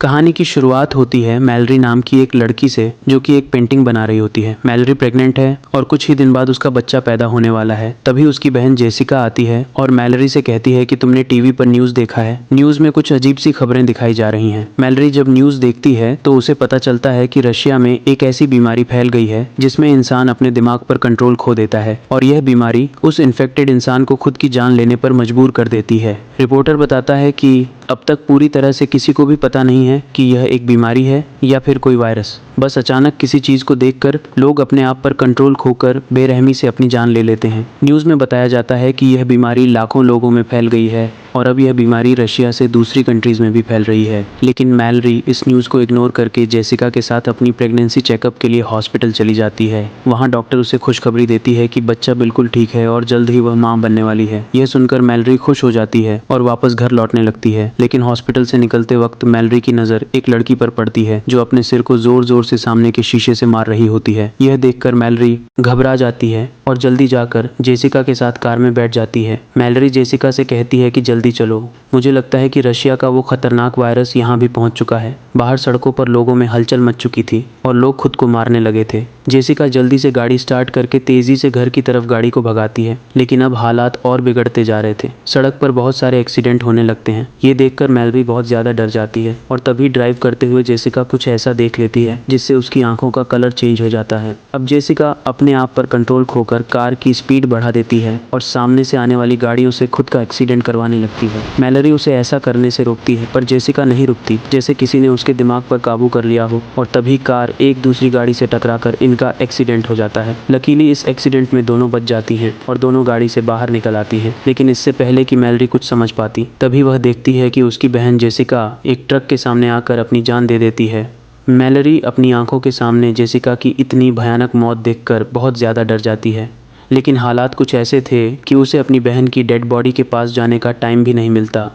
कहानी की शुरुआत होती है मैलरी नाम की एक लड़की से जो कि एक पेंटिंग बना रही होती है। मैलरी प्रेग्नेंट है और कुछ ही दिन बाद उसका बच्चा पैदा होने वाला है। तभी उसकी बहन जेसिका आती है और मैलरी से कहती है कि तुमने टीवी पर न्यूज़ देखा है, न्यूज़ में कुछ अजीब सी खबरें दिखाई जा रही हैं। मैलरी जब न्यूज़ देखती है तो उसे पता चलता है कि रशिया में एक ऐसी बीमारी फैल गई है जिसमें इंसान अपने दिमाग पर कंट्रोल खो देता है और यह बीमारी उस इन्फेक्टेड इंसान को खुद की जान लेने पर मजबूर कर देती है। रिपोर्टर बताता है कि अब तक पूरी तरह से किसी को भी पता नहीं है कि यह एक बीमारी है या फिर कोई वायरस। बस अचानक किसी चीज़ को देखकर लोग अपने आप पर कंट्रोल खोकर बेरहमी से अपनी जान ले लेते हैं। न्यूज़ में बताया जाता है कि यह बीमारी लाखों लोगों में फैल गई है और अब यह बीमारी रशिया से दूसरी कंट्रीज़ में भी फैल रही है। लेकिन मैलरी इस न्यूज़ को इग्नोर करके जेसिका के साथ अपनी प्रेगनेंसी चेकअप के लिए हॉस्पिटल चली जाती है। वहाँ डॉक्टर उसे खुशखबरी देती है कि बच्चा बिल्कुल ठीक है और जल्द ही वह माँ बनने वाली है। यह सुनकर मैलरी खुश हो जाती है और वापस घर लौटने लगती है। लेकिन हॉस्पिटल से निकलते वक्त मैलरी की नज़र एक लड़की पर पड़ती है जो अपने सिर को जोर जोर से सामने के शीशे से मार रही होती है। यह देखकर मैलरी घबरा जाती है और जल्दी जाकर जेसिका के साथ कार में बैठ जाती है। मैलरी जेसिका से कहती है कि जल्दी चलो, मुझे लगता है कि रशिया का वो खतरनाक वायरस यहाँ भी पहुँच चुका है। बाहर सड़कों पर लोगों में हलचल मच चुकी थी और लोग खुद को मारने लगे थे। जेसिका जल्दी से गाड़ी स्टार्ट करके तेजी से घर की तरफ गाड़ी को भगाती है, लेकिन अब हालात और बिगड़ते जा रहे थे। सड़क पर बहुत सारे एक्सीडेंट होने लगते हैं। ये देखकर मैलरी बहुत ज़्यादा डर जाती है और तभी ड्राइव करते हुए जेसिका कुछ ऐसा देख लेती है जिससे उसकी आंखों का कलर चेंज हो जाता है। अब जेसिका अपने आप पर कंट्रोल खोकर कार की स्पीड बढ़ा देती है और सामने से आने वाली गाड़ियों से खुद का एक्सीडेंट करवाने लगती है। मैलरी उसे ऐसा करने से रोकती है पर जेसिका नहीं रुकती, जैसे किसी ने उसके दिमाग पर काबू कर लिया हो, और तभी कार एक दूसरी गाड़ी से टकराकर इनका एक्सीडेंट हो जाता है। लकीली इस एक्सीडेंट में दोनों बच जाती हैं और दोनों गाड़ी से बाहर निकल आती हैं। लेकिन इससे पहले कि मैलरी कुछ समझ पाती, तभी वह देखती है कि उसकी बहन जेसिका एक ट्रक के सामने आकर अपनी जान दे देती है। मैलरी अपनी आंखों के सामने जेसिका की इतनी भयानक मौत देखकर बहुत ज़्यादा डर जाती है, लेकिन हालात कुछ ऐसे थे कि उसे अपनी बहन की डेड बॉडी के पास जाने का टाइम भी नहीं मिलता।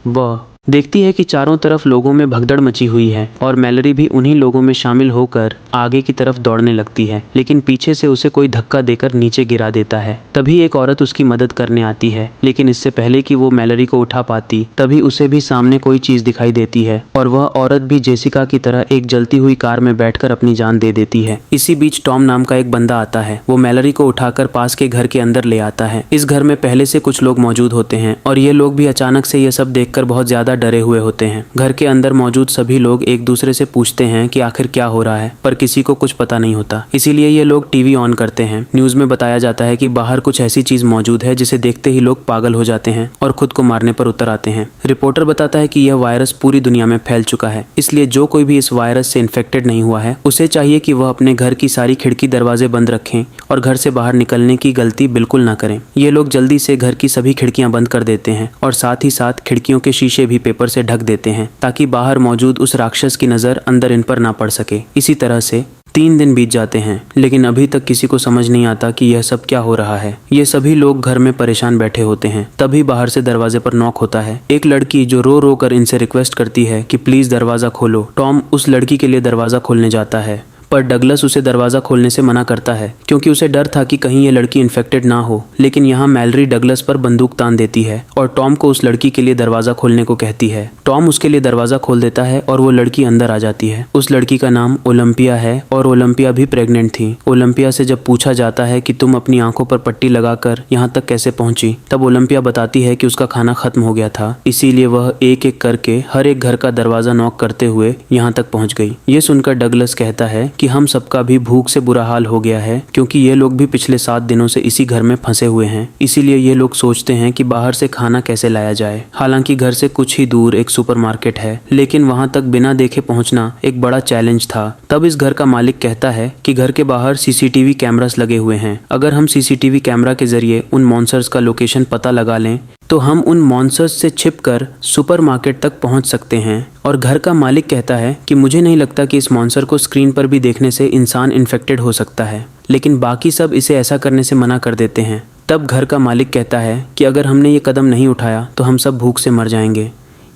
वह देखती है कि चारों तरफ लोगों में भगदड़ मची हुई है और मैलरी भी उन्हीं लोगों में शामिल होकर आगे की तरफ दौड़ने लगती है, लेकिन पीछे से उसे कोई धक्का देकर नीचे गिरा देता है। तभी एक औरत उसकी मदद करने आती है, लेकिन इससे पहले कि वो मैलरी को उठा पाती, तभी उसे भी सामने कोई चीज़ दिखाई देती है और वह औरत भी जेसिका की तरह एक जलती हुई कार में बैठकर अपनी जान दे देती है। इसी बीच टॉम नाम का एक बंदा आता है। वो मैलरी को उठाकर पास के घर के अंदर ले आता है। इस घर में पहले से कुछ लोग मौजूद होते हैं और ये लोग भी अचानक से ये सब देखकर बहुत ज्यादा डरे हुए होते हैं। घर के अंदर मौजूद सभी लोग एक दूसरे से पूछते हैं कि आखिर क्या हो रहा है, पर किसी को कुछ पता नहीं होता। इसीलिए ये लोग टीवी ऑन करते हैं। न्यूज में बताया जाता है कि बाहर कुछ ऐसी चीज मौजूद है जिसे देखते ही लोग पागल हो जाते हैं और खुद को मारने पर उतर आते हैं। रिपोर्टर बताता है कि यह वायरस पूरी दुनिया में फैल चुका है, इसलिए जो कोई भी इस वायरस से इन्फेक्टेड नहीं हुआ है उसे चाहिए कि वह अपने घर की सारी खिड़की दरवाजे बंद रखें और घर से बाहर निकलने की गलती बिल्कुल ना करें। ये लोग जल्दी से घर की सभी खिड़कियां बंद कर देते हैं और साथ ही साथ खिड़कियों के शीशे भी पेपर से ढक देते हैं ताकि बाहर मौजूद उस राक्षस की नज़र अंदर इन पर ना पड़ सके। इसी तरह से 3 दिन बीत जाते हैं, लेकिन अभी तक किसी को समझ नहीं आता कि यह सब क्या हो रहा है। ये सभी लोग घर में परेशान बैठे होते हैं। तभी बाहर से दरवाजे पर नॉक होता है। एक लड़की जो रो रो कर इनसे रिक्वेस्ट करती है कि प्लीज दरवाजा खोलो। टॉम उस लड़की के लिए दरवाजा खोलने जाता है, पर डगलस उसे दरवाज़ा खोलने से मना करता है क्योंकि उसे डर था कि कहीं ये लड़की इन्फेक्टेड ना हो। लेकिन यहाँ मैलरी डगलस पर बंदूक तान देती है और टॉम को उस लड़की के लिए दरवाज़ा खोलने को कहती है। टॉम उसके लिए दरवाज़ा खोल देता है और वो लड़की अंदर आ जाती है। उस लड़की का नाम ओलंपिया है और ओलंपिया भी प्रेग्नेंट थी। ओलंपिया से जब पूछा जाता है कि तुम अपनी आंखों पर पट्टी लगाकर यहाँ तक कैसे पहुंची, तब ओलंपिया बताती है कि उसका खाना खत्म हो गया था, इसीलिए वह एक एक करके हर एक घर का दरवाज़ा नॉक करते हुए यहाँ तक पहुँच गई। ये सुनकर डगलस कहता है कि हम सबका भी भूख से बुरा हाल हो गया है क्योंकि ये लोग भी पिछले 7 दिनों से इसी घर में फंसे हुए हैं, इसीलिए ये लोग सोचते हैं कि बाहर से खाना कैसे लाया जाए। हालांकि घर से कुछ ही दूर एक सुपरमार्केट है, लेकिन वहां तक बिना देखे पहुंचना एक बड़ा चैलेंज था। तब इस घर का मालिक कहता है कि घर के बाहर सीसीटीवी कैमरास लगे हुए हैं। अगर हम सीसीटीवी कैमरा के जरिए उन मॉन्स्टर्स का लोकेशन पता लगा लें तो हम उन मॉन्स्टर्स से छिपकर सुपरमार्केट तक पहुंच सकते हैं। और घर का मालिक कहता है कि मुझे नहीं लगता कि इस मॉन्स्टर को स्क्रीन पर भी देखने से इंसान इन्फेक्टेड हो सकता है, लेकिन बाकी सब इसे ऐसा करने से मना कर देते हैं। तब घर का मालिक कहता है कि अगर हमने ये कदम नहीं उठाया तो हम सब भूख से मर जाएंगे।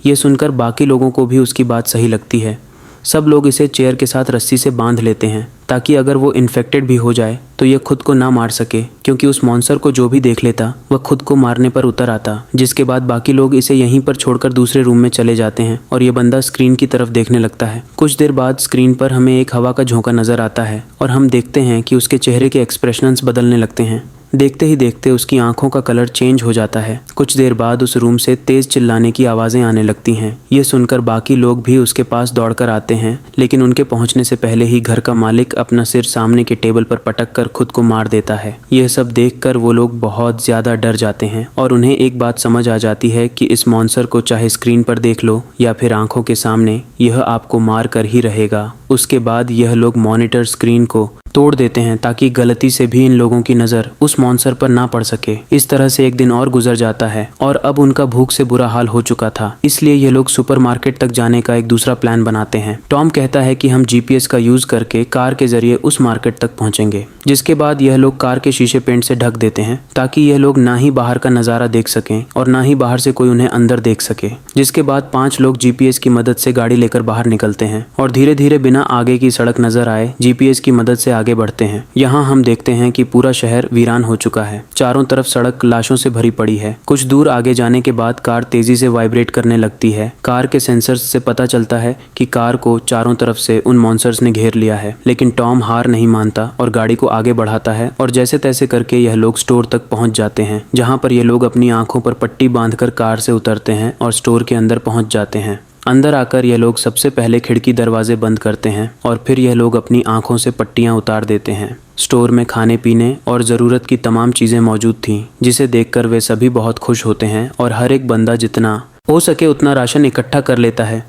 ये सुनकर बाकी लोगों को भी उसकी बात सही लगती है। सब लोग इसे चेयर के साथ रस्सी से बांध लेते हैं ताकि अगर वो इन्फेक्टेड भी हो जाए तो ये खुद को ना मार सके, क्योंकि उस मॉन्स्टर को जो भी देख लेता वह खुद को मारने पर उतर आता। जिसके बाद बाकी लोग इसे यहीं पर छोड़कर दूसरे रूम में चले जाते हैं और ये बंदा स्क्रीन की तरफ देखने लगता है। कुछ देर बाद स्क्रीन पर हमें एक हवा का झोंका नजर आता है और हम देखते हैं कि उसके चेहरे के एक्सप्रेशंस बदलने लगते हैं। देखते ही देखते उसकी आंखों का कलर चेंज हो जाता है। कुछ देर बाद उस रूम से तेज चिल्लाने की आवाज़ें आने लगती हैं। ये सुनकर बाकी लोग भी उसके पास दौड़कर आते हैं, लेकिन उनके पहुंचने से पहले ही घर का मालिक अपना सिर सामने के टेबल पर पटक कर खुद को मार देता है। यह सब देखकर वो लोग बहुत ज़्यादा डर जाते हैं और उन्हें एक बात समझ आ जाती है कि इस मॉन्स्टर को चाहे स्क्रीन पर देख लो या फिर आंखों के सामने, यह आपको मार कर ही रहेगा। उसके बाद यह लोग मॉनिटर स्क्रीन को तोड़ देते हैं ताकि गलती से भी इन लोगों की नज़र उस मॉन्स्टर पर ना पड़ सके। इस तरह से एक दिन और गुजर जाता है और अब उनका भूख से बुरा हाल हो चुका था, इसलिए ये लोग सुपरमार्केट तक जाने का एक दूसरा प्लान बनाते हैं। टॉम कहता है कि हम जीपीएस का यूज करके कार के जरिए उस मार्केट तक पहुंचेंगे। जिसके बाद यह लोग कार के शीशे पेंट से ढक देते हैं ताकि यह लोग ना ही बाहर का नज़ारा देख सकें और ना ही बाहर से कोई उन्हें अंदर देख सके। जिसके बाद 5 लोग जीपीएस की मदद से गाड़ी लेकर बाहर निकलते हैं और धीरे धीरे बिना आगे की सड़क नजर आए जीपीएस की मदद से आगे बढ़ते हैं। यहाँ हम देखते हैं कि पूरा शहर वीरान हो चुका है। चारों तरफ सड़क लाशों से भरी पड़ी है। कुछ दूर आगे जाने के बाद कार तेजी से वाइब्रेट करने लगती है। कार के सेंसर्स से पता चलता है कि कार को चारों तरफ से उन मॉन्स्टर्स ने घेर लिया है, लेकिन टॉम हार नहीं मानता और गाड़ी को आगे बढ़ाता है और जैसे तैसे करके यह लोग स्टोर तक पहुंच जाते हैं, जहां पर ये लोग अपनी आंखों पर पट्टी बांधकर कार से उतरते हैं और स्टोर के अंदर पहुंच जाते हैं। अंदर आकर यह लोग सबसे पहले खिड़की दरवाजे बंद करते हैं और फिर यह लोग अपनी आंखों से पट्टियां उतार देते हैं। स्टोर में खाने पीने और ज़रूरत की तमाम चीज़ें मौजूद थीं, जिसे देखकर वे सभी बहुत खुश होते हैं और हर एक बंदा जितना हो सके उतना राशन इकट्ठा कर लेता है।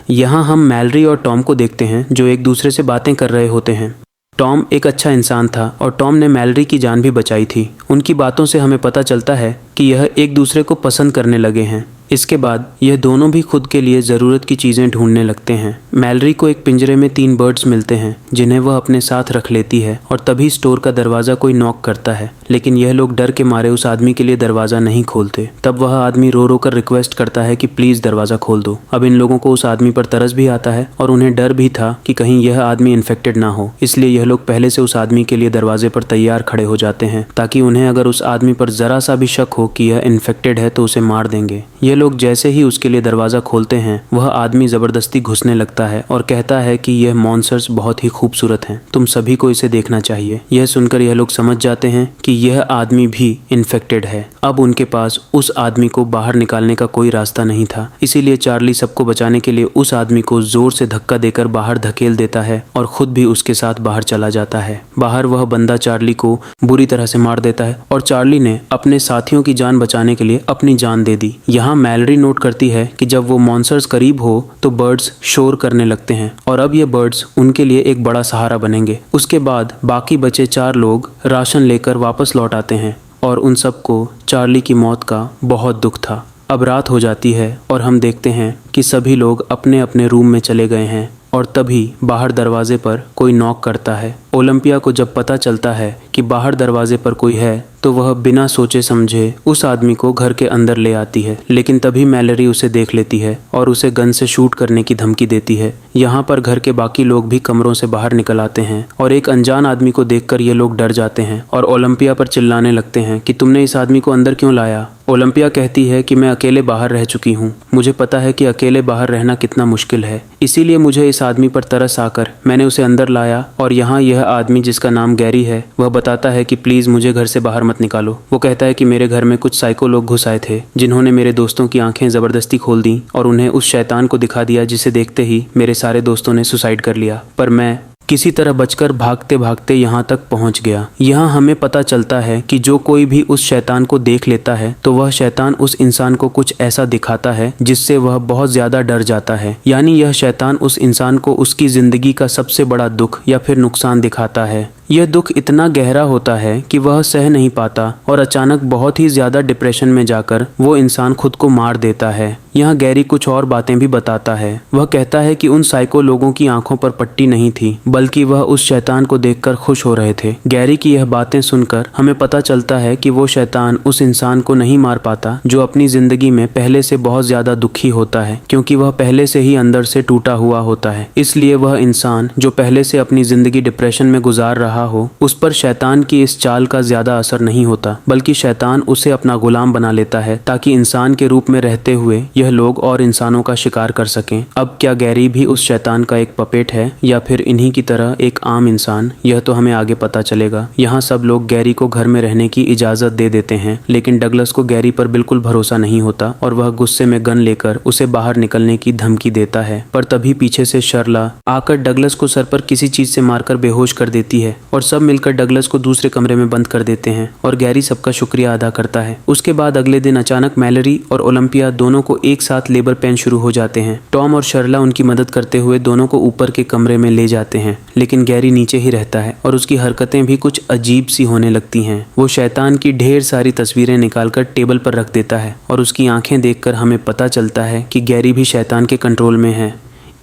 यहाँ हम मैलरी और टॉम को देखते हैं जो एक दूसरे से बातें कर रहे होते हैं। टॉम एक अच्छा इंसान था और टॉम ने मैलरी की जान भी बचाई थी। उनकी बातों से हमें पता चलता है कि यह एक दूसरे को पसंद करने लगे हैं। इसके बाद यह दोनों भी खुद के लिए ज़रूरत की चीज़ें ढूंढने लगते हैं। मैलरी को एक पिंजरे में 3 बर्ड्स मिलते हैं जिन्हें वह अपने साथ रख लेती है और तभी स्टोर का दरवाज़ा कोई नॉक करता है, लेकिन यह लोग डर के मारे उस आदमी के लिए दरवाज़ा नहीं खोलते। तब वह आदमी रो रो कर रिक्वेस्ट करता है कि प्लीज़ दरवाज़ा खोल दो। अब इन लोगों को उस आदमी पर तरस भी आता है और उन्हें डर भी था कि कहीं यह आदमी इन्फेक्टेड ना हो, इसलिए यह लोग पहले से उस आदमी के लिए दरवाजे पर तैयार खड़े हो जाते हैं ताकि उन्हें अगर उस आदमी पर ज़रा सा भी शक हो कि यह इन्फेक्टेड है तो उसे मार देंगे। ये लोग जैसे ही उसके लिए दरवाज़ा खोलते हैं, वह आदमी ज़बरदस्ती घुसने लगता है और कहता है कि यह मॉन्स्टर्स बहुत ही खूबसूरत हैं, तुम सभी को इसे देखना चाहिए। यह सुनकर यह लोग समझ जाते हैं कि यह आदमी भी इन्फेक्टेड है। अब उनके पास उस आदमी को बाहर निकालने का कोई रास्ता नहीं था, इसीलिए चार्ली सबको बचाने के लिए उस आदमी को जोर से धक्का देकर बाहर धकेल देता है और खुद भी उसके साथ बाहर चला जाता है। बाहर वह बंदा चार्ली को बुरी तरह से मार देता है और चार्ली ने अपने साथियों की जान बचाने के लिए अपनी जान दे दी। यहाँ मैलरी नोट करती है कि जब वो मॉन्स्टर्स करीब हो तो बर्ड्स शोर करने लगते हैं और अब ये बर्ड्स उनके लिए एक बड़ा सहारा बनेंगे। उसके बाद बाकी बचे 4 लोग राशन लेकर वापस लौट आते हैं और उन सबको चार्ली की मौत का बहुत दुख था। अब रात हो जाती है और हम देखते हैं कि सभी लोग अपने अपने रूम में चले गए हैं और तभी बाहर दरवाजे पर कोई नॉक करता है। ओलंपिया को जब पता चलता है कि बाहर दरवाजे पर कोई है तो वह बिना सोचे समझे उस आदमी को घर के अंदर ले आती है, लेकिन तभी मैलरी उसे देख लेती है और उसे गन से शूट करने की धमकी देती है। यहाँ पर घर के बाकी लोग भी कमरों से बाहर निकल आते हैं और एक अनजान आदमी को देखकर ये लोग डर जाते हैं और ओलंपिया पर चिल्लाने लगते हैं कि तुमने इस आदमी को अंदर क्यों लाया। ओलंपिया कहती है कि मैं अकेले बाहर रह चुकी हूँ, मुझे पता है कि अकेले बाहर रहना कितना मुश्किल है, इसीलिए मुझे इस आदमी पर तरस आकर मैंने उसे अंदर लाया। और यहाँ यह आदमी जिसका नाम गैरी है वह बताता है कि प्लीज़ मुझे घर से बाहर मत निकालो। वो कहता है कि मेरे घर में कुछ साइको लोग घुस आए थे जिन्होंने मेरे दोस्तों की आंखें ज़बरदस्ती खोल दी और उन्हें उस शैतान को दिखा दिया जिसे देखते ही मेरे सारे दोस्तों ने सुसाइड कर लिया, पर मैं किसी तरह बचकर भागते भागते यहाँ तक पहुँच गया। यहाँ हमें पता चलता है कि जो कोई भी उस शैतान को देख लेता है तो वह शैतान उस इंसान को कुछ ऐसा दिखाता है जिससे वह बहुत ज़्यादा डर जाता है, यानी यह शैतान उस इंसान को उसकी ज़िंदगी का सबसे बड़ा दुख या फिर नुकसान दिखाता है। यह दुख इतना गहरा होता है कि वह सह नहीं पाता और अचानक बहुत ही ज़्यादा डिप्रेशन में जाकर वो इंसान खुद को मार देता है। यहाँ गैरी कुछ और बातें भी बताता है। वह कहता है कि उन साइको लोगों की आंखों पर पट्टी नहीं थी, बल्कि वह उस शैतान को देखकर खुश हो रहे थे। गैरी की यह बातें सुनकर हमें पता चलता है कि वो शैतान उस इंसान को नहीं मार पाता जो अपनी जिंदगी में पहले से बहुत ज्यादा दुखी होता है, क्योंकि वह पहले से ही अंदर से टूटा हुआ होता है। इसलिए वह इंसान जो पहले से अपनी जिंदगी डिप्रेशन में गुजार रहा हो, उस पर शैतान की इस चाल का ज्यादा असर नहीं होता, बल्कि शैतान उसे अपना गुलाम बना लेता है ताकि इंसान के रूप में रहते हुए यह लोग और इंसानों का शिकार कर सकें। अब क्या गैरी भी उस शैतान का एक पपेट है या फिर इन्हीं की तरह एक आम इंसान, यह तो हमें आगे पता चलेगा। यहाँ सब लोग गैरी को घर में रहने की इजाजत दे देते हैं, लेकिन डगलस को गैरी पर बिल्कुल भरोसा नहीं होता और वह गुस्से में गन लेकर उसे बाहर निकलने की धमकी देता है। पर तभी पीछे से शर्ला आकर डगलस को सर पर किसी चीज से मारकर बेहोश कर देती है और सब मिलकर डगलस को दूसरे कमरे में बंद कर देते हैं और गैरी सबका शुक्रिया अदा करता है। उसके बाद अगले दिन अचानक मैलरी और ओलंपिया दोनों को एक साथ लेबर पेन शुरू हो जाते हैं। टॉम और शर्ला उनकी मदद करते हुए दोनों को ऊपर के कमरे में ले जाते हैं, लेकिन गैरी नीचे ही रहता है और उसकी हरकतें भी कुछ अजीब सी होने लगती हैं। वो शैतान की ढेर सारी तस्वीरें निकालकर टेबल पर रख देता है और उसकी आंखें देखकर हमें पता चलता है कि गैरी भी शैतान के कंट्रोल में है।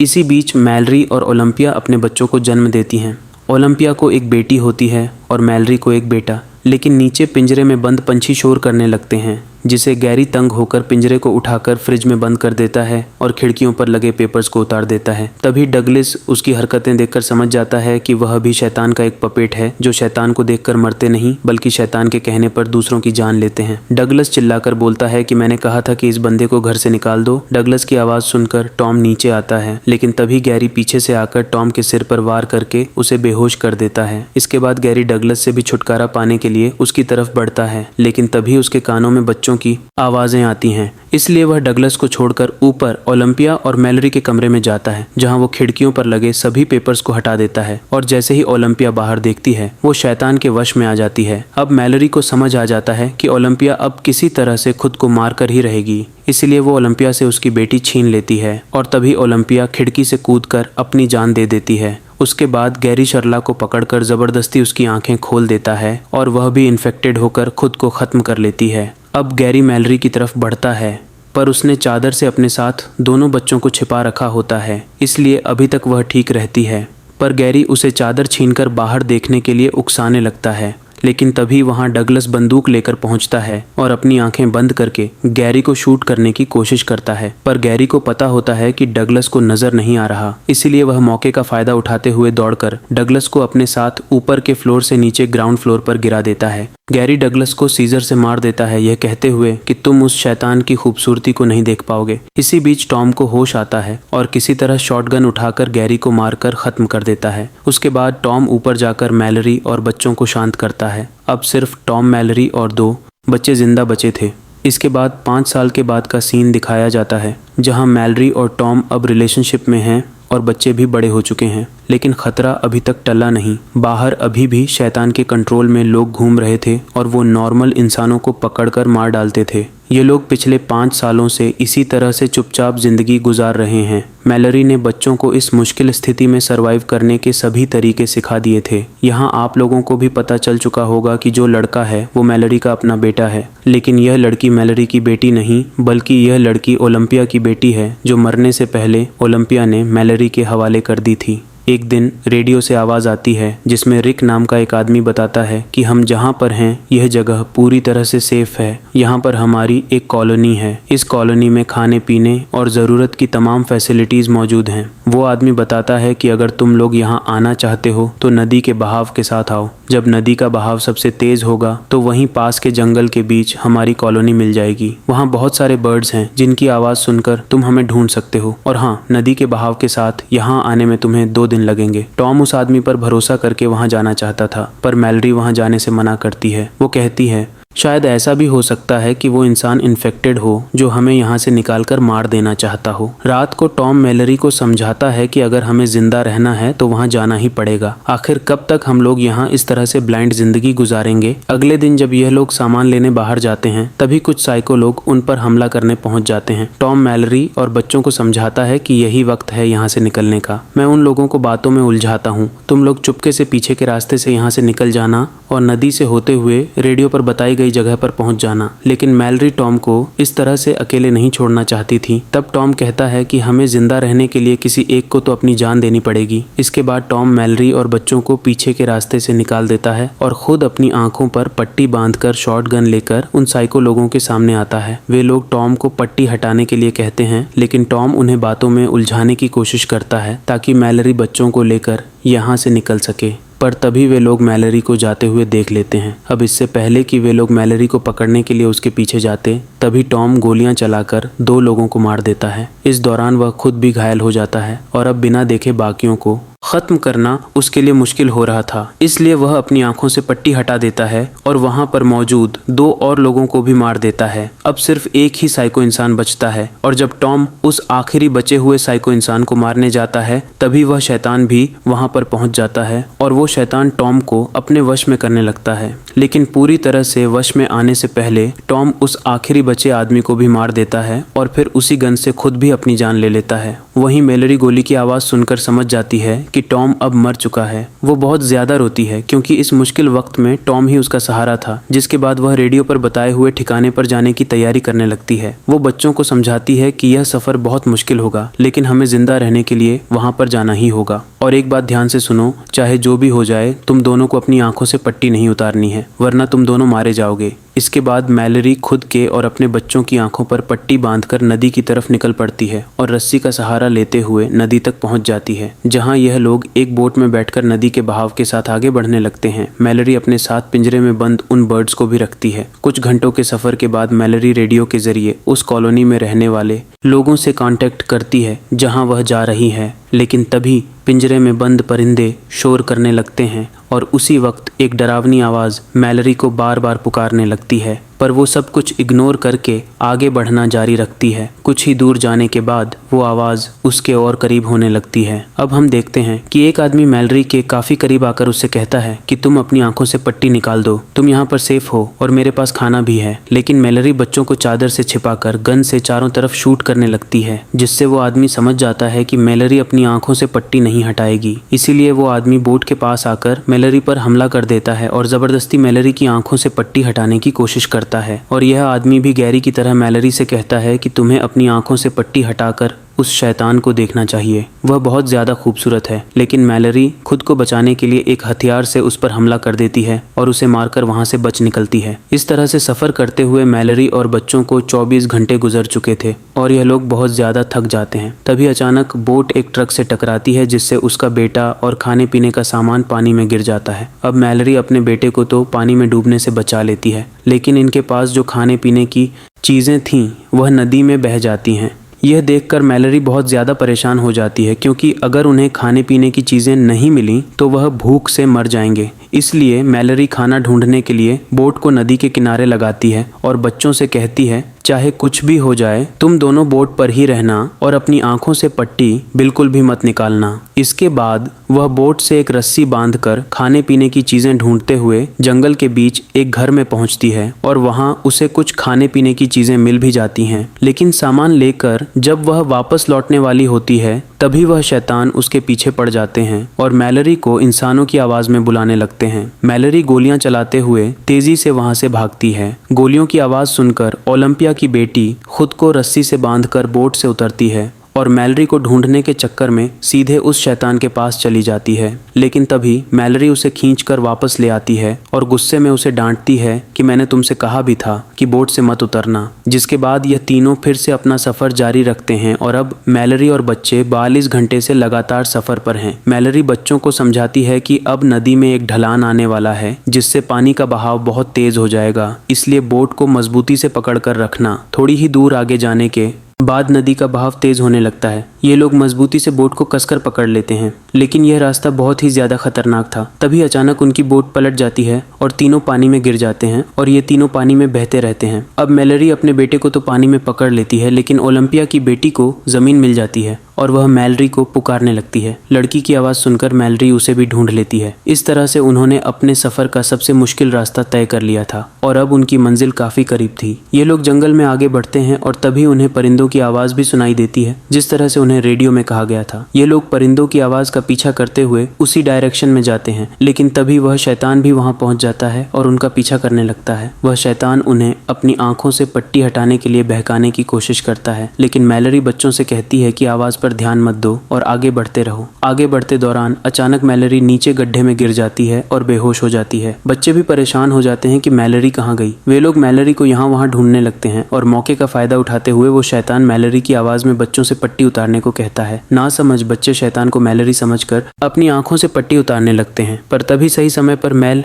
इसी बीच मैलरी और ओलंपिया अपने बच्चों को जन्म देती हैं। ओलंपिया को एक बेटी होती है और मैलरी को एक बेटा। लेकिन नीचे पिंजरे में बंद पंछी शोर करने लगते हैं, जिसे गैरी तंग होकर पिंजरे को उठाकर फ्रिज में बंद कर देता है और खिड़कियों पर लगे पेपर्स को उतार देता है। तभी डगलस उसकी हरकतें देखकर समझ जाता है कि वह भी शैतान का एक पपेट है, जो शैतान को देखकर मरते नहीं बल्कि शैतान के कहने पर दूसरों की जान लेते हैं। डगलस चिल्लाकर बोलता है कि मैंने कहा था कि इस बंदे को घर से निकाल दो। डगलस की आवाज सुनकर टॉम नीचे आता है, लेकिन तभी गैरी पीछे से आकर टॉम के सिर पर वार करके उसे बेहोश कर देता है। इसके बाद गैरी डगलस से भी छुटकारा पाने के लिए उसकी तरफ बढ़ता है, लेकिन तभी उसके कानों में बच्चों की आवाजें आती हैं। इसलिए वह डगलस को छोड़कर ऊपर ओलंपिया और मैलरी के कमरे में जाता है, जहां वो खिड़कियों पर लगे सभी पेपर्स को हटा देता है और जैसे ही ओलंपिया बाहर देखती है, वो शैतान के वश में आ जाती है। अब मैलरी को समझ आ जाता है कि ओलंपिया अब किसी तरह से खुद को मार कर ही रहेगी, इसलिए वो ओलंपिया से उसकी बेटी छीन लेती है और तभी ओलंपिया खिड़की से कूदकर अपनी जान दे देती है। उसके बाद गैरी शर्ला को पकड़कर जबरदस्ती उसकी आंखें खोल देता है और वह भी इन्फेक्टेड होकर खुद को खत्म कर लेती है। अब गैरी मैलरी की तरफ बढ़ता है, पर उसने चादर से अपने साथ दोनों बच्चों को छिपा रखा होता है, इसलिए अभी तक वह ठीक रहती है। पर गैरी उसे चादर छीनकर बाहर देखने के लिए उकसाने लगता है, लेकिन तभी वहां डगलस बंदूक लेकर पहुंचता है और अपनी आंखें बंद करके गैरी को शूट करने की कोशिश करता है। पर गैरी को पता होता है कि डगलस को नजर नहीं आ रहा, इसीलिए वह मौके का फायदा उठाते हुए दौड़कर डगलस को अपने साथ ऊपर के फ्लोर से नीचे ग्राउंड फ्लोर पर गिरा देता है। गैरी डगलस को सीजर से मार देता है, यह कहते हुए कि तुम उस शैतान की खूबसूरती को नहीं देख पाओगे। इसी बीच टॉम को होश आता है और किसी तरह शॉटगन उठाकर गैरी को मारकर खत्म कर देता है। उसके बाद टॉम ऊपर जाकर मैलरी और बच्चों को शांत करता है। अब सिर्फ टॉम, मैलरी और 2 बच्चे जिंदा बचे थे। इसके बाद 5 साल के बाद का सीन दिखाया जाता है, जहां मैलरी और टॉम अब रिलेशनशिप में हैं और बच्चे भी बड़े हो चुके हैं, लेकिन खतरा अभी तक टला नहीं। बाहर अभी भी शैतान के कंट्रोल में लोग घूम रहे थे और वो नॉर्मल इंसानों को पकड़कर मार डालते थे। ये लोग पिछले 5 सालों से इसी तरह से चुपचाप जिंदगी गुजार रहे हैं। मैलरी ने बच्चों को इस मुश्किल स्थिति में सरवाइव करने के सभी तरीके सिखा दिए थे। यहाँ आप लोगों को भी पता चल चुका होगा कि जो लड़का है वो मैलरी का अपना बेटा है, लेकिन यह लड़की मैलरी की बेटी नहीं, बल्कि यह लड़की ओलंपिया की बेटी है, जो मरने से पहले ओलंपिया ने मैलरी के हवाले कर दी थी। एक दिन रेडियो से आवाज़ आती है, जिसमें रिक नाम का एक आदमी बताता है कि हम जहाँ पर हैं यह जगह पूरी तरह से सेफ है। यहाँ पर हमारी एक कॉलोनी है। इस कॉलोनी में खाने पीने और ज़रूरत की तमाम फैसिलिटीज़ मौजूद हैं। वो आदमी बताता है कि अगर तुम लोग यहाँ आना चाहते हो तो नदी के बहाव के साथ आओ। जब नदी का बहाव सबसे तेज़ होगा तो वहीं पास के जंगल के बीच हमारी कॉलोनी मिल जाएगी। वहाँ बहुत सारे बर्ड्स हैं जिनकी आवाज़ सुनकर तुम हमें ढूंढ सकते हो। और हाँ, नदी के बहाव के साथ यहाँ आने में तुम्हें 2 दिन लगेंगे। टॉम उस आदमी पर भरोसा करके वहाँ जाना चाहता था, पर मैलरी वहाँ जाने से मना करती है। वो कहती है शायद ऐसा भी हो सकता है कि वो इंसान इन्फेक्टेड हो जो हमें यहाँ से निकालकर मार देना चाहता हो। रात को टॉम मैलरी को समझाता है कि अगर हमें जिंदा रहना है तो वहाँ जाना ही पड़ेगा। आखिर कब तक हम लोग यहाँ इस तरह से ब्लाइंड जिंदगी गुजारेंगे। अगले दिन जब यह लोग सामान लेने बाहर जाते हैं तभी कुछ साइको लोग उन पर हमला करने पहुंच जाते हैं। टॉम मैलरी और बच्चों को समझाता है कि यही वक्त है यहाँ से निकलने का। मैं उन लोगों को बातों में उलझाता हूँ, तुम लोग चुपके से पीछे के रास्ते से यहाँ से निकल जाना और नदी से होते हुए रेडियो पर बताई गई जगह पर पहुंच जाना। लेकिन मैलरी टॉम को इस तरह से अकेले नहीं छोड़ना चाहती थी। तब टॉम कहता है कि हमें जिंदा रहने के लिए किसी एक को तो अपनी जान देनी पड़ेगी। इसके बाद टॉम मैलरी और बच्चों को पीछे के रास्ते से निकाल देता है और खुद अपनी आंखों पर पट्टी बांधकर शॉटगन लेकर उन साइको लोगों के सामने आता है। वे लोग टॉम को पट्टी हटाने के लिए कहते हैं, लेकिन टॉम उन्हें बातों में उलझाने की कोशिश करता है ताकि मैलरी बच्चों को लेकर यहाँ से निकल सके। पर तभी वे लोग मैलरी को जाते हुए देख लेते हैं। अब इससे पहले कि वे लोग मैलरी को पकड़ने के लिए उसके पीछे जाते, तभी टॉम गोलियां चलाकर 2 लोगों को मार देता है। इस दौरान वह खुद भी घायल हो जाता है और अब बिना देखे बाकियों को खत्म करना उसके लिए मुश्किल हो रहा था। इसलिए वह अपनी आंखों से पट्टी हटा देता है और वहां पर मौजूद 2 और लोगों को भी मार देता है। अब सिर्फ एक ही साइको इंसान बचता है और जब टॉम उस आखिरी बचे हुए साइको इंसान को मारने जाता है तभी वह शैतान भी वहां पर पहुंच जाता है और वो शैतान टॉम को अपने वश में करने लगता है। लेकिन पूरी तरह से वश में आने से पहले टॉम उस आखिरी बचे आदमी को भी मार देता है और फिर उसी गन से खुद भी अपनी जान ले लेता है। वहीं मैलरी गोली की आवाज़ सुनकर समझ जाती है कि टॉम अब मर चुका है। वो बहुत ज़्यादा रोती है क्योंकि इस मुश्किल वक्त में टॉम ही उसका सहारा था। जिसके बाद वह रेडियो पर बताए हुए ठिकाने पर जाने की तैयारी करने लगती है। वो बच्चों को समझाती है कि यह सफ़र बहुत मुश्किल होगा, लेकिन हमें जिंदा रहने के लिए वहाँ पर जाना ही होगा। और एक बात ध्यान से सुनो, चाहे जो भी हो जाए तुम दोनों को अपनी आंखों से पट्टी नहीं उतारनी है, वरना तुम दोनों मारे जाओगे। इसके बाद मैलरी खुद के और अपने बच्चों की आंखों पर पट्टी बांधकर नदी की तरफ निकल पड़ती है और रस्सी का सहारा लेते हुए नदी तक पहुंच जाती है, जहां यह लोग एक बोट में बैठकर नदी के बहाव के साथ आगे बढ़ने लगते हैं। मैलरी अपने साथ पिंजरे में बंद उन बर्ड्स को भी रखती है। कुछ घंटों के सफर के बाद मैलरी रेडियो के जरिए उस कॉलोनी में रहने वाले लोगों से कांटेक्ट करती है जहां वह जा रही है। लेकिन तभी पिंजरे में बंद परिंदे शोर करने लगते हैं और उसी वक्त एक डरावनी आवाज़ मैलरी को बार बार पुकारने लगती है, पर वो सब कुछ इग्नोर करके आगे बढ़ना जारी रखती है। कुछ ही दूर जाने के बाद वो आवाज़ उसके और करीब होने लगती है। अब हम देखते हैं कि एक आदमी मैलरी के काफ़ी करीब आकर उससे कहता है कि तुम अपनी आंखों से पट्टी निकाल दो, तुम यहाँ पर सेफ हो और मेरे पास खाना भी है। लेकिन मैलरी बच्चों को चादर से छिपाकर गन से चारों तरफ शूट करने लगती है, जिससे वो आदमी समझ जाता है कि मैलरी अपनी आंखों से पट्टी नहीं हटाएगी। इसीलिए वो आदमी बोट के पास आकर मैलरी पर हमला कर देता है और ज़बरदस्ती मैलरी की आंखों से पट्टी हटाने की कोशिश करता है। और यह आदमी भी गैरी की तरह मैलरी से कहता है कि तुम्हें अपनी आंखों से पट्टी हटाकर उस शैतान को देखना चाहिए, वह बहुत ज़्यादा खूबसूरत है। लेकिन मैलरी खुद को बचाने के लिए एक हथियार से उस पर हमला कर देती है और उसे मारकर वहां से बच निकलती है। इस तरह से सफ़र करते हुए मैलरी और बच्चों को 24 घंटे गुजर चुके थे और यह लोग बहुत ज़्यादा थक जाते हैं। तभी अचानक बोट एक ट्रक से टकराती है, जिससे उसका बेटा और खाने पीने का सामान पानी में गिर जाता है। अब मैलरी अपने बेटे को तो पानी में डूबने से बचा लेती है, लेकिन इनके पास जो खाने पीने की चीज़ें थीं वह नदी में बह जाती हैं। यह देखकर मैलरी बहुत ज़्यादा परेशान हो जाती है, क्योंकि अगर उन्हें खाने पीने की चीज़ें नहीं मिली तो वह भूख से मर जाएंगे। इसलिए मैलरी खाना ढूंढने के लिए बोट को नदी के किनारे लगाती है और बच्चों से कहती है, चाहे कुछ भी हो जाए तुम दोनों बोट पर ही रहना और अपनी आंखों से पट्टी बिल्कुल भी मत निकालना। इसके बाद वह बोट से एक रस्सी बांधकर खाने पीने की चीज़ें ढूंढते हुए जंगल के बीच एक घर में पहुंचती है और वहां उसे कुछ खाने पीने की चीज़ें मिल भी जाती हैं। लेकिन सामान लेकर जब वह वापस लौटने वाली होती है तभी वह शैतान उसके पीछे पड़ जाते हैं और मैलरी को इंसानों की आवाज़ में बुलाने लगते हैं। मैलरी गोलियां चलाते हुए तेजी से वहां से भागती है। गोलियों की आवाज़ सुनकर ओलंपिया की बेटी खुद को रस्सी से बांधकर बोट से उतरती है और मैलरी को ढूंढने के चक्कर में सीधे उस शैतान के पास चली जाती है। लेकिन तभी मैलरी उसे खींचकर वापस ले आती है और गुस्से में उसे डांटती है कि मैंने तुमसे कहा भी था कि बोट से मत उतरना। जिसके बाद यह तीनों फिर से अपना सफ़र जारी रखते हैं और अब मैलरी और बच्चे 42 घंटे से लगातार सफ़र पर हैं। मैलरी बच्चों को समझाती है कि अब नदी में एक ढलान आने वाला है, जिससे पानी का बहाव बहुत तेज़ हो जाएगा, इसलिए बोट को मजबूती से पकड़ कर रखना। थोड़ी ही दूर आगे जाने के बाद नदी का बहाव तेज होने लगता है। ये लोग मजबूती से बोट को कसकर पकड़ लेते हैं, लेकिन यह रास्ता बहुत ही ज्यादा खतरनाक था। तभी अचानक उनकी बोट पलट जाती है और तीनों पानी में गिर जाते हैं और ये तीनों पानी में बहते रहते हैं। अब मैलरी अपने बेटे को तो पानी में पकड़ लेती है, लेकिन ओलंपिया की बेटी को जमीन मिल जाती है और वह मैलरी को पुकारने लगती है। लड़की की आवाज सुनकर मैलरी उसे भी ढूंढ लेती है। इस तरह से उन्होंने अपने सफर का सबसे मुश्किल रास्ता तय कर लिया था और अब उनकी मंजिल काफी करीब थी। ये लोग जंगल में आगे बढ़ते हैं और तभी उन्हें परिंदों की आवाज भी सुनाई देती है, जिस तरह से उन्हें रेडियो में कहा गया था। ये लोग परिंदों की आवाज का पीछा करते हुए उसी डायरेक्शन में जाते हैं, लेकिन तभी वह शैतान भी वहां पहुंच जाता है और उनका पीछा करने लगता है। वह शैतान उन्हें अपनी आंखों से पट्टी हटाने के लिए बहकाने की कोशिश करता है, लेकिन मैलरी बच्चों से कहती है कि आवाज पर ध्यान मत दो और आगे बढ़ते रहो। आगे बढ़ते दौरान अचानक मैलरी नीचे गड्ढे में गिर जाती है और बेहोश हो जाती है। बच्चे भी परेशान हो जाते हैं कि मैलरी कहाँ गई। वे लोग मैलरी को यहाँ वहाँ ढूंढने लगते हैं और मौके का फायदा उठाते हुए वो शैतान मैलरी की आवाज में बच्चों से पट्टी उतारने को कहता है। ना समझ बच्चे शैतान को मैलरी समझकर अपनी आंखों से पट्टी उतारने लगते हैं, पर तभी सही समय पर मैल